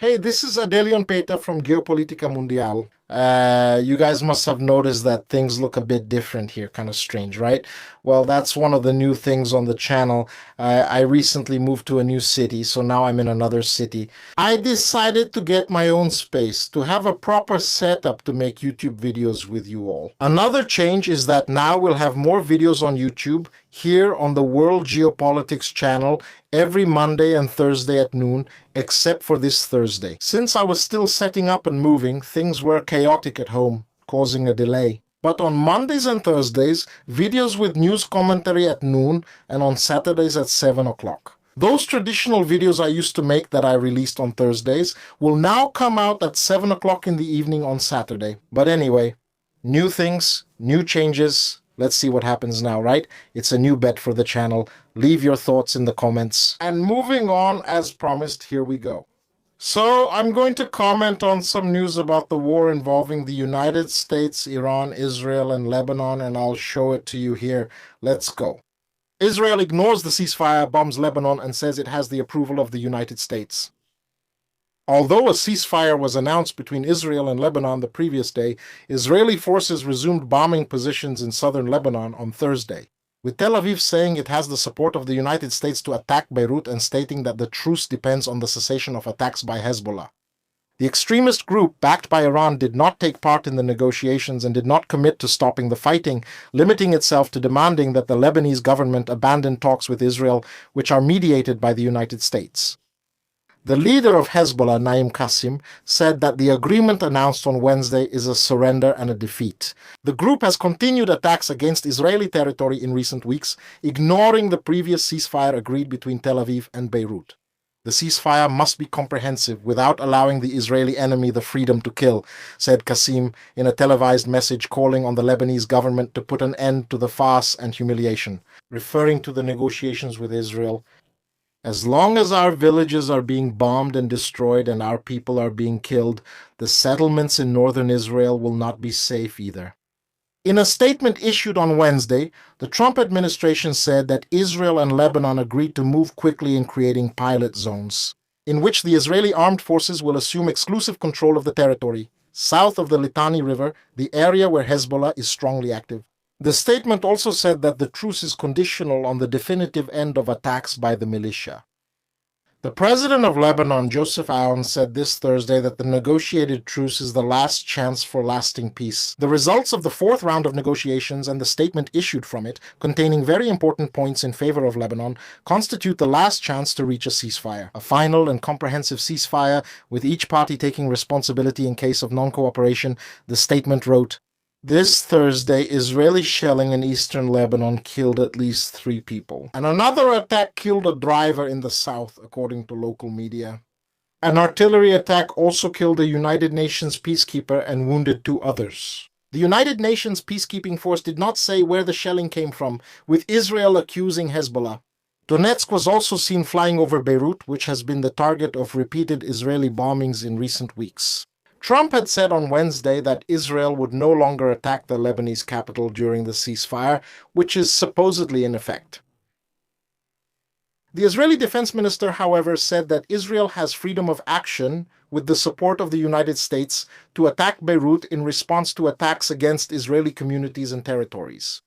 Hey, this is Adelion Peta from Geopolitica Mundial. You guys must have noticed that things look a bit different here, kind of strange, right? Well, that's one of the new things on the channel. I recently moved to a new city, so now I'm in another city. I decided to get my own space, to have a proper setup to make YouTube videos with you all. Another change is that now we'll have more videos on YouTube here on the World Geopolitics channel every Monday and Thursday at noon, except for this Thursday. Since I was still setting up and moving, things were chaotic at home, causing a delay. But on Mondays and Thursdays, videos with news commentary at noon, and on Saturdays at 7 o'clock. Those traditional videos I used to make that I released on Thursdays will now come out at 7 o'clock in the evening on Saturday. But anyway, new things, new changes. Let's see what happens now, right? It's a new bet for the channel. Leave your thoughts in the comments. And moving on, as promised, here we go. So I'm going to comment on some news about the war involving the United States, Iran, Israel, and Lebanon, and I'll show it to you here. Let's go. Israel ignores the ceasefire, bombs Lebanon, and says it has the approval of the United States. Although a ceasefire was announced between Israel and Lebanon the previous day, Israeli forces resumed bombing positions in southern Lebanon on Thursday, with Tel Aviv saying it has the support of the United States to attack Beirut and stating that the truce depends on the cessation of attacks by Hezbollah. The extremist group, backed by Iran, did not take part in the negotiations and did not commit to stopping the fighting, limiting itself to demanding that the Lebanese government abandon talks with Israel, which are mediated by the United States. The leader of Hezbollah, Naim Qassem, said that the agreement announced on Wednesday is a surrender and a defeat. The group has continued attacks against Israeli territory in recent weeks, ignoring the previous ceasefire agreed between Tel Aviv and Beirut. The ceasefire must be comprehensive without allowing the Israeli enemy the freedom to kill, said Qassem in a televised message calling on the Lebanese government to put an end to the farce and humiliation, referring to the negotiations with Israel. As long as our villages are being bombed and destroyed and our people are being killed, the settlements in northern Israel will not be safe either. In a statement issued on Wednesday, the Trump administration said that Israel and Lebanon agreed to move quickly in creating pilot zones, in which the Israeli armed forces will assume exclusive control of the territory, south of the Litani River, the area where Hezbollah is strongly active. The statement also said that the truce is conditional on the definitive end of attacks by the militia. The president of Lebanon, Joseph Aoun, said this Thursday that the negotiated truce is the last chance for lasting peace. The results of the fourth round of negotiations and the statement issued from it, containing very important points in favor of Lebanon, constitute the last chance to reach a ceasefire. A final and comprehensive ceasefire, with each party taking responsibility in case of non-cooperation, the statement wrote, "This Thursday, Israeli shelling in eastern Lebanon killed at least 3 people. And another attack killed a driver in the south, according to local media. An artillery attack also killed a United Nations peacekeeper and wounded 2 others." The United Nations peacekeeping force did not say where the shelling came from, with Israel accusing Hezbollah. Donetsk was also seen flying over Beirut, which has been the target of repeated Israeli bombings in recent weeks. Trump had said on Wednesday that Israel would no longer attack the Lebanese capital during the ceasefire, which is supposedly in effect. The Israeli defense minister, however, said that Israel has freedom of action with the support of the United States to attack Beirut in response to attacks against Israeli communities and territories.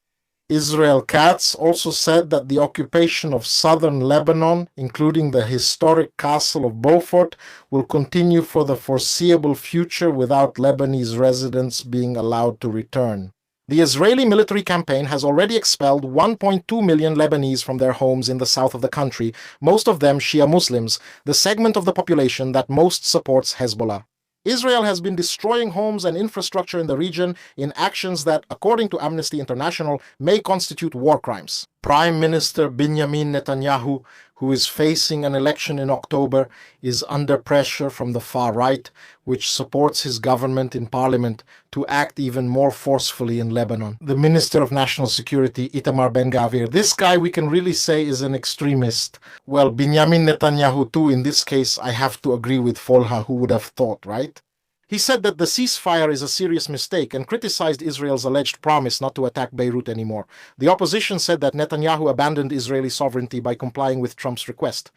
Israel Katz also said that the occupation of southern Lebanon, including the historic castle of Beaufort, will continue for the foreseeable future without Lebanese residents being allowed to return. The Israeli military campaign has already expelled 1.2 million Lebanese from their homes in the south of the country, most of them Shia Muslims, the segment of the population that most supports Hezbollah. Israel has been destroying homes and infrastructure in the region in actions that, according to Amnesty International, may constitute war crimes. Prime Minister Benjamin Netanyahu, who is facing an election in October, is under pressure from the far right, which supports his government in parliament, to act even more forcefully in Lebanon. The Minister of National Security, Itamar Ben-Gvir, this guy we can really say is an extremist. Well, Benjamin Netanyahu too, in this case, I have to agree with Folha, who would have thought, right? He said that the ceasefire is a serious mistake and criticized Israel's alleged promise not to attack Beirut anymore. The opposition said that Netanyahu abandoned Israeli sovereignty by complying with Trump's request.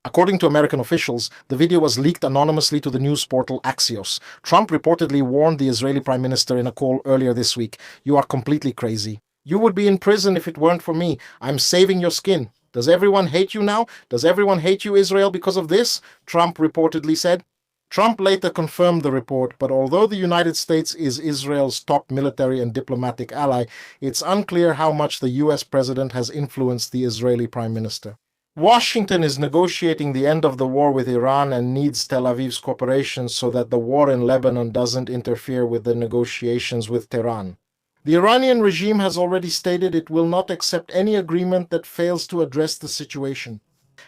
According to American officials, the video was leaked anonymously to the news portal Axios. Trump reportedly warned the Israeli prime minister in a call earlier this week, "You are completely crazy. You would be in prison if it weren't for me. I'm saving your skin. Does everyone hate you now? Does everyone hate you, Israel, because of this?" Trump reportedly said. Trump later confirmed the report, but although the United States is Israel's top military and diplomatic ally, it's unclear how much the US president has influenced the Israeli prime minister. Washington is negotiating the end of the war with Iran and needs Tel Aviv's cooperation so that the war in Lebanon doesn't interfere with the negotiations with Tehran. The Iranian regime has already stated it will not accept any agreement that fails to address the situation,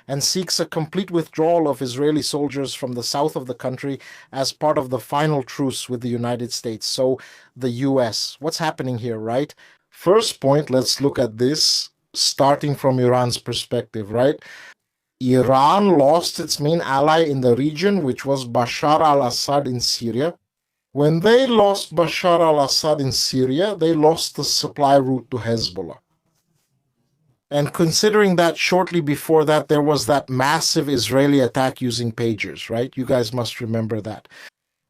and seeks a complete withdrawal of Israeli soldiers from the south of the country as part of the final truce with the United States. So, the US. What's happening here, right? First point, let's look at this, starting from Iran's perspective, right? Iran lost its main ally in the region, which was Bashar al-Assad in Syria. When they lost Bashar al-Assad in Syria, they lost the supply route to Hezbollah. And considering that shortly before that, there was that massive Israeli attack using pagers, right? You guys must remember that.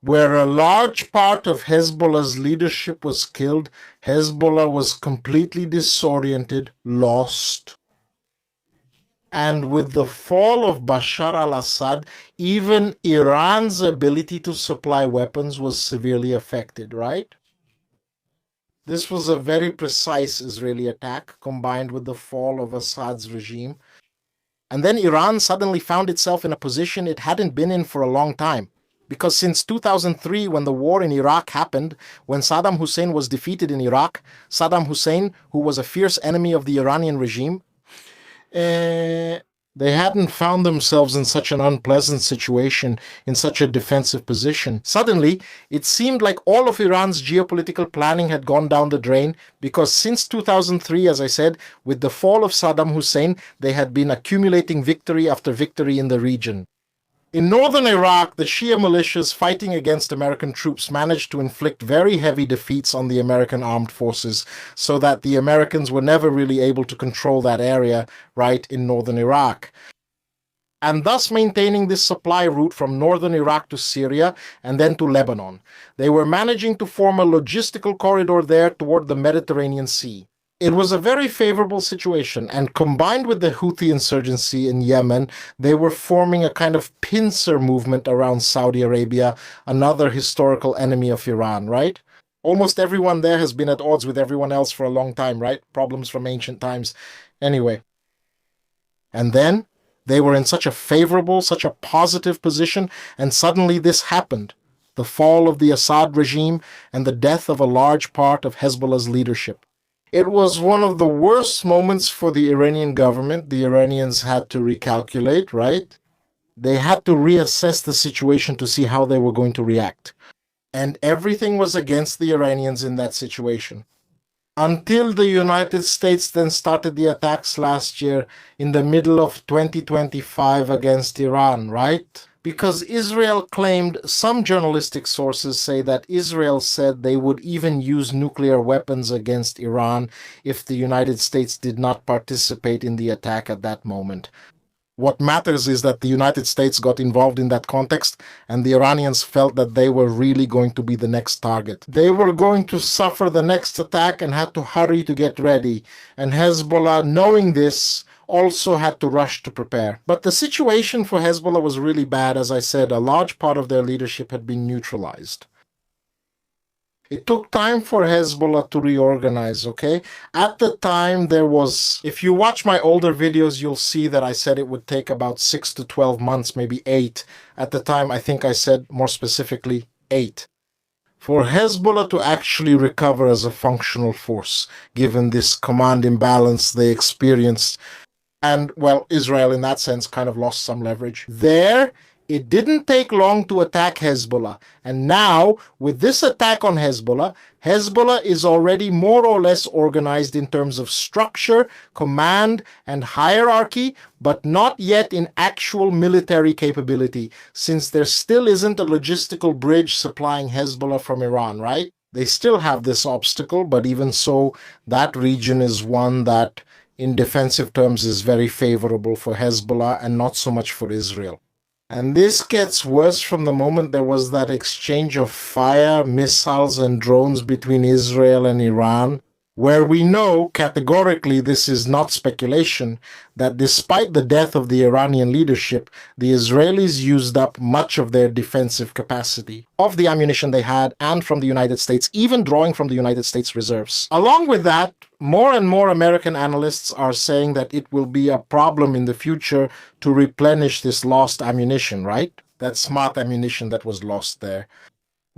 Where a large part of Hezbollah's leadership was killed, Hezbollah was completely disoriented, lost. And with the fall of Bashar al-Assad, even Iran's ability to supply weapons was severely affected, right? This was a very precise Israeli attack combined with the fall of Assad's regime. And then Iran suddenly found itself in a position it hadn't been in for a long time. Because since 2003, when the war in Iraq happened, when Saddam Hussein was defeated in Iraq, Saddam Hussein, who was a fierce enemy of the Iranian regime, they hadn't found themselves in such an unpleasant situation, in such a defensive position. Suddenly, it seemed like all of Iran's geopolitical planning had gone down the drain, because since 2003, as I said, with the fall of Saddam Hussein, they had been accumulating victory after victory in the region. In northern Iraq, the Shia militias fighting against American troops managed to inflict very heavy defeats on the American armed forces, so that the Americans were never really able to control that area right in northern Iraq, and thus maintaining this supply route from northern Iraq to Syria and then to Lebanon. They were managing to form a logistical corridor there toward the Mediterranean Sea. It was a very favorable situation, and combined with the Houthi insurgency in Yemen, they were forming a kind of pincer movement around Saudi Arabia, another historical enemy of Iran, right? Almost everyone there has been at odds with everyone else for a long time, right? Problems from ancient times. Anyway. And then, they were in such a favorable, such a positive position, and suddenly this happened. The fall of the Assad regime and the death of a large part of Hezbollah's leadership. It was one of the worst moments for the Iranian government. The Iranians had to recalculate, right? They had to reassess the situation to see how they were going to react. And everything was against the Iranians in that situation. Until the United States then started the attacks last year in the middle of 2025 against Iran, right? Because Israel claimed, some journalistic sources say that Israel said they would even use nuclear weapons against Iran if the United States did not participate in the attack at that moment. What matters is that the United States got involved in that context, and the Iranians felt that they were really going to be the next target. They were going to suffer the next attack and had to hurry to get ready. And Hezbollah, knowing this, also had to rush to prepare. But the situation for Hezbollah was really bad. As I said, a large part of their leadership had been neutralized. It took time for Hezbollah to reorganize, okay? At the time, there was... If you watch my older videos, you'll see that I said it would take about 6 to 12 months, maybe 8. At the time, I think I said more specifically 8. For Hezbollah to actually recover as a functional force, given this command imbalance they experienced. And, well, Israel in that sense kind of lost some leverage. There, it didn't take long to attack Hezbollah. And now, with this attack on Hezbollah, Hezbollah is already more or less organized in terms of structure, command, and hierarchy, but not yet in actual military capability, since there still isn't a logistical bridge supplying Hezbollah from Iran, right? They still have this obstacle, but even so, that region is one that in defensive terms, is very favorable for Hezbollah and not so much for Israel. And this gets worse from the moment there was that exchange of fire, missiles, and drones between Israel and Iran, where we know categorically, this is not speculation, that despite the death of the Iranian leadership, the Israelis used up much of their defensive capacity, of the ammunition they had, and from the United States, even drawing from the United States reserves. Along with that, more and more American analysts are saying that it will be a problem in the future to replenish this lost ammunition, right? That smart ammunition that was lost there.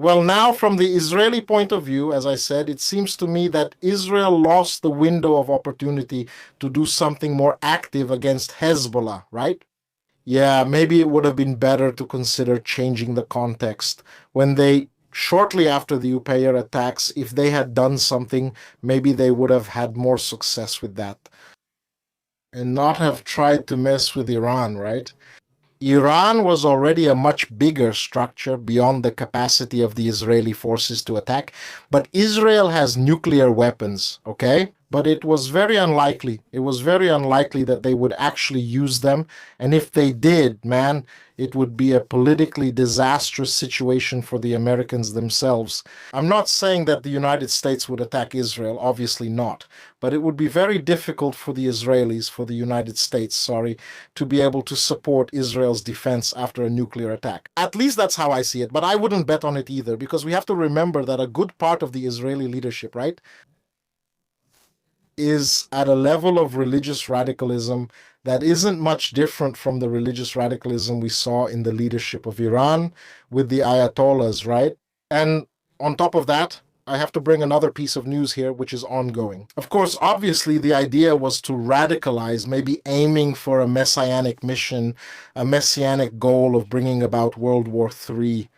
Well, now, from the Israeli point of view, as I said, it seems to me that Israel lost the window of opportunity to do something more active against Hezbollah, right? Yeah, maybe it would have been better to consider changing the context. When they, shortly after the Upayer attacks, if they had done something, maybe they would have had more success with that. And not have tried to mess with Iran, right? Iran was already a much bigger structure beyond the capacity of the Israeli forces to attack, but Israel has nuclear weapons, okay? But it was very unlikely. It was very unlikely that they would actually use them. And if they did, man, it would be a politically disastrous situation for the Americans themselves. I'm not saying that the United States would attack Israel, obviously not. But it would be very difficult for the Israelis, for the United States, sorry, to be able to support Israel's defense after a nuclear attack. At least that's how I see it, but I wouldn't bet on it either, because we have to remember that a good part of the Israeli leadership, right, is at a level of religious radicalism that isn't much different from the religious radicalism we saw in the leadership of Iran with the Ayatollahs, right? And on top of that, I have to bring another piece of news here, which is ongoing. Of course, obviously, the idea was to radicalize, maybe aiming for a messianic mission, a messianic goal of bringing about World War III.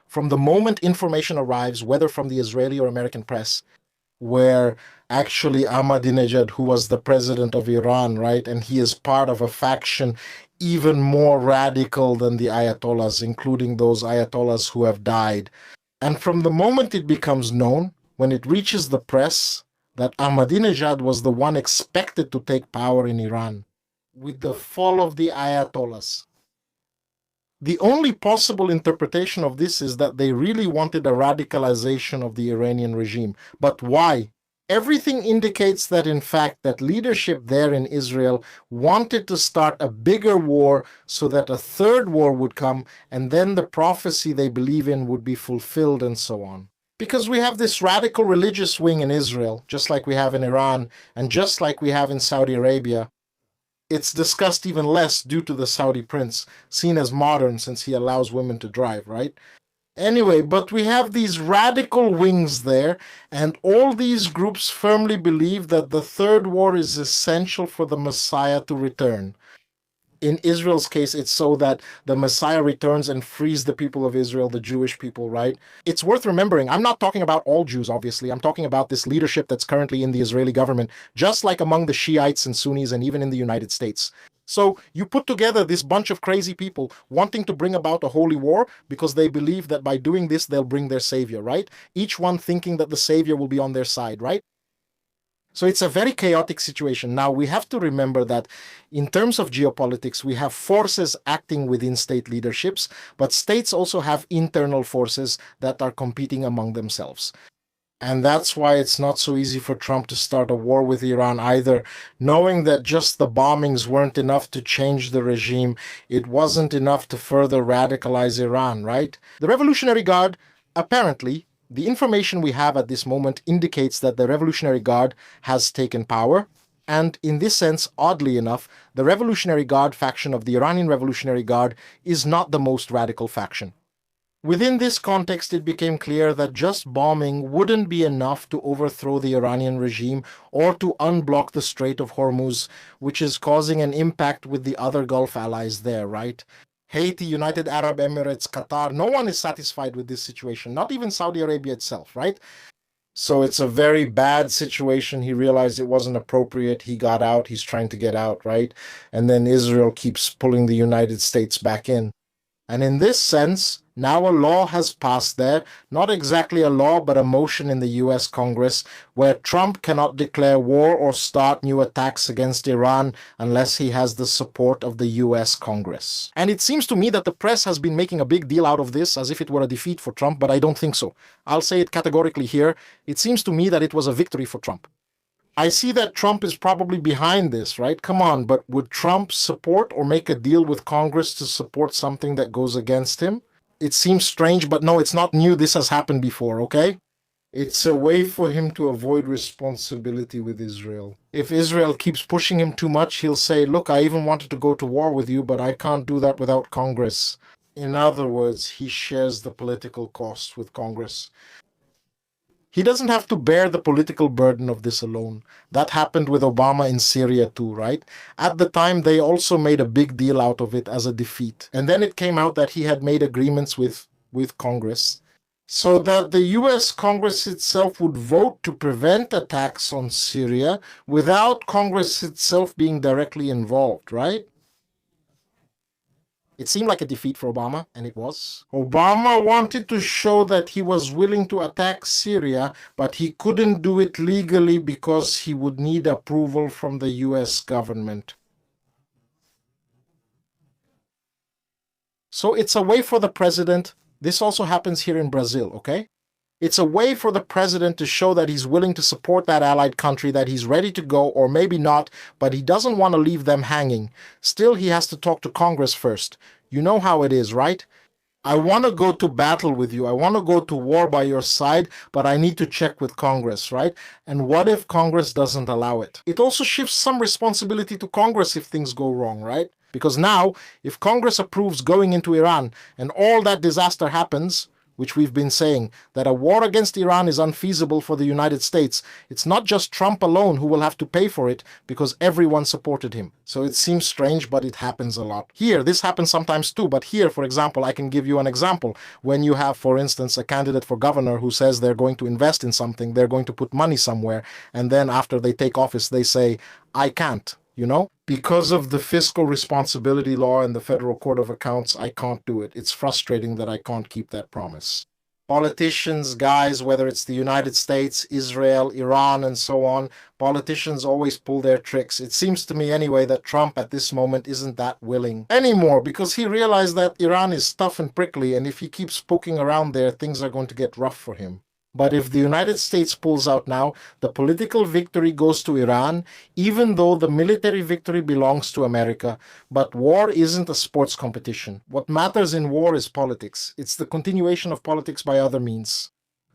From the moment information arrives, whether from the Israeli or American press, where actually Ahmadinejad, who was the president of Iran, right, and he is part of a faction even more radical than the Ayatollahs, including those Ayatollahs who have died. And from the moment it becomes known, when it reaches the press, that Ahmadinejad was the one expected to take power in Iran, with the fall of the Ayatollahs. The only possible interpretation of this is that they really wanted a radicalization of the Iranian regime. But why? Everything indicates that, in fact, that leadership there in Israel wanted to start a bigger war so that a third war would come, and then the prophecy they believe in would be fulfilled and so on. Because we have this radical religious wing in Israel, just like we have in Iran, and just like we have in Saudi Arabia. It's discussed even less due to the Saudi prince, seen as modern since he allows women to drive, right? Anyway, but we have these radical wings there, and all these groups firmly believe that the third war is essential for the Messiah to return. In Israel's case, it's so that the Messiah returns and frees the people of Israel, the Jewish people, right? It's worth remembering, I'm not talking about all Jews, obviously. I'm talking about this leadership that's currently in the Israeli government, just like among the Shiites and Sunnis and even in the United States. So you put together this bunch of crazy people wanting to bring about a holy war because they believe that by doing this, they'll bring their savior, right? Each one thinking that the savior will be on their side, right? So it's a very chaotic situation. Now, we have to remember that in terms of geopolitics, we have forces acting within state leaderships, but states also have internal forces that are competing among themselves. And that's why it's not so easy for Trump to start a war with Iran either, knowing that just the bombings weren't enough to change the regime. It wasn't enough to further radicalize Iran, right? The Revolutionary Guard, apparently, the information we have at this moment indicates that the Revolutionary Guard has taken power. And in this sense, oddly enough, the Revolutionary Guard faction of the Iranian Revolutionary Guard is not the most radical faction. Within this context, it became clear that just bombing wouldn't be enough to overthrow the Iranian regime or to unblock the Strait of Hormuz, which is causing an impact with the other Gulf allies there, right? Haiti, United Arab Emirates, Qatar, no one is satisfied with this situation, not even Saudi Arabia itself, right? So it's a very bad situation. He realized it wasn't appropriate. He got out. He's trying to get out, right? And then Israel keeps pulling the United States back in. And in this sense, now a law has passed there, not exactly a law, but a motion in the US Congress, where Trump cannot declare war or start new attacks against Iran unless he has the support of the US Congress. And it seems to me that the press has been making a big deal out of this as if it were a defeat for Trump, but I don't think so. I'll say it categorically here. It seems to me that it was a victory for Trump. I see that Trump is probably behind this, right? Come on, but would Trump support or make a deal with Congress to support something that goes against him? It seems strange, but no, it's not new. This has happened before, okay? It's a way for him to avoid responsibility with Israel. If Israel keeps pushing him too much, he'll say, look, I even wanted to go to war with you, but I can't do that without Congress. In other words, he shares the political cost with Congress. He doesn't have to bear the political burden of this alone. That happened with Obama in Syria too, right? At the time, they also made a big deal out of it as a defeat. And then it came out that he had made agreements with Congress so that the US Congress itself would vote to prevent attacks on Syria without Congress itself being directly involved, right? It seemed like a defeat for Obama, and it was. Obama wanted to show that he was willing to attack Syria, but he couldn't do it legally because he would need approval from the US government. So it's a way for the president. This also happens here in Brazil, okay? It's a way for the president to show that he's willing to support that allied country, that he's ready to go, or maybe not, but he doesn't want to leave them hanging. Still, he has to talk to Congress first. You know how it is, right? I want to go to battle with you. I want to go to war by your side, but I need to check with Congress, right? And what if Congress doesn't allow it? It also shifts some responsibility to Congress if things go wrong, right? Because now, if Congress approves going into Iran and all that disaster happens, which we've been saying, that a war against Iran is unfeasible for the United States. It's not just Trump alone who will have to pay for it because everyone supported him. So it seems strange, but it happens a lot. Here, this happens sometimes too, but here, for example, I can give you an example. When you have, for instance, a candidate for governor who says they're going to invest in something, they're going to put money somewhere, and then after they take office, they say, I can't. You know, because of the fiscal responsibility law and the Federal Court of Accounts, I can't do it. It's frustrating that I can't keep that promise. Politicians, guys, whether it's the United States, Israel, Iran, and so on, politicians always pull their tricks. It seems to me anyway that Trump at this moment isn't that willing anymore because he realized that Iran is tough and prickly, and if he keeps poking around there, things are going to get rough for him. But if the United States pulls out now, the political victory goes to Iran, even though the military victory belongs to America. But war isn't a sports competition. What matters in war is politics. It's the continuation of politics by other means.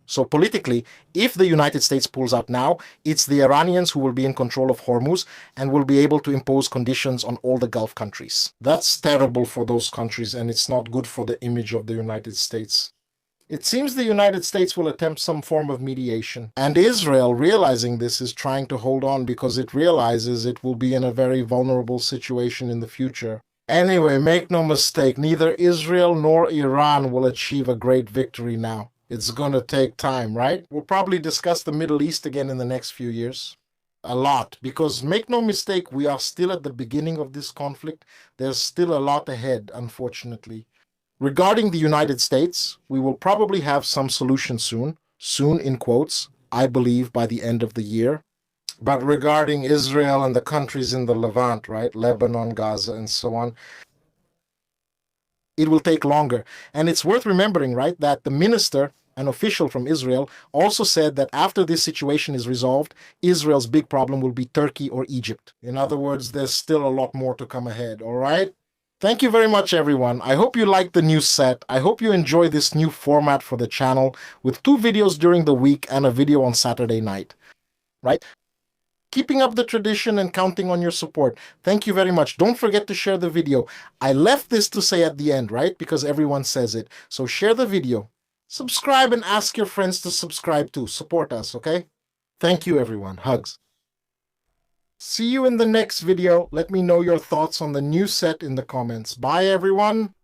So politically, if the United States pulls out now, it's the Iranians who will be in control of Hormuz and will be able to impose conditions on all the Gulf countries. That's terrible for those countries, and it's not good for the image of the United States. It seems the United States will attempt some form of mediation. And Israel, realizing this, is trying to hold on because it realizes it will be in a very vulnerable situation in the future. Anyway, make no mistake, neither Israel nor Iran will achieve a great victory now. It's going to take time, right? We'll probably discuss the Middle East again in the next few years. A lot, because make no mistake, we are still at the beginning of this conflict. There's still a lot ahead, unfortunately. Regarding the United States, we will probably have some solution soon in quotes, I believe by the end of the year. But regarding Israel and the countries in the Levant, right, Lebanon, Gaza, and so on, it will take longer. And it's worth remembering, right, that the minister, an official from Israel, also said that after this situation is resolved, Israel's big problem will be Turkey or Egypt. In other words, there's still a lot more to come ahead, all right? Thank you very much, everyone. I hope you liked the new set. I hope you enjoy this new format for the channel with 2 videos during the week and a video on Saturday night, right? Keeping up the tradition and counting on your support. Thank you very much. Don't forget to share the video. I left this to say at the end, right? Because everyone says it. So share the video. Subscribe and ask your friends to subscribe too. Support us, okay? Thank you, everyone. Hugs. See you in the next video. Let me know your thoughts on the new set in the comments. Bye, everyone.